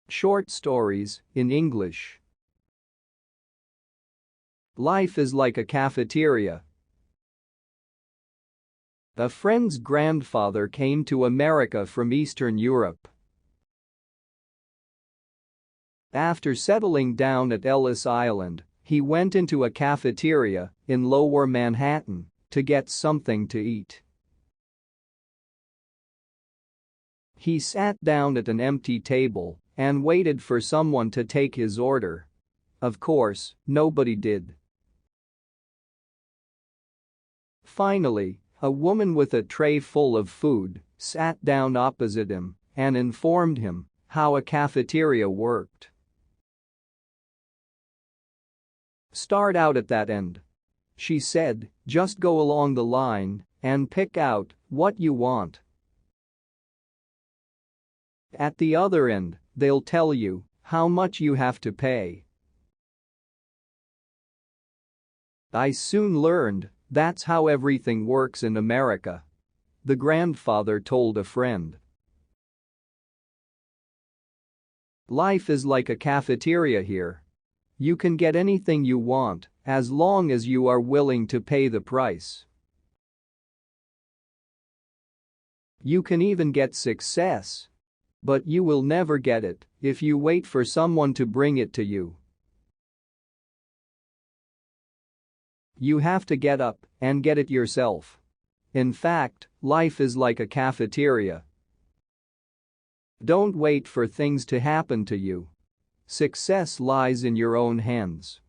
Short stories in English. Life is like a cafeteria. A friend's grandfather came to America from Eastern Europe. After settling down at Ellis Island, he went into a cafeteria in Lower Manhattan to get something to eat. He sat down at an empty table and waited for someone to take his order. Of course, nobody did. Finally, a woman with a tray full of food sat down opposite him and informed him how a cafeteria worked. "Start out at that end," she said, "just go along the line and pick out what you want. At the other end, they'll tell you how much you have to pay." "I soon learned that's how everything works in America," the grandfather told a friend. "Life is like a cafeteria here. You can get anything you want as long as you are willing to pay the price. You can even get success. But you will never get it if you wait for someone to bring it to you. You have to get up and get it yourself. In fact, life is like a cafeteria. Don't wait for things to happen to you. Success lies in your own hands."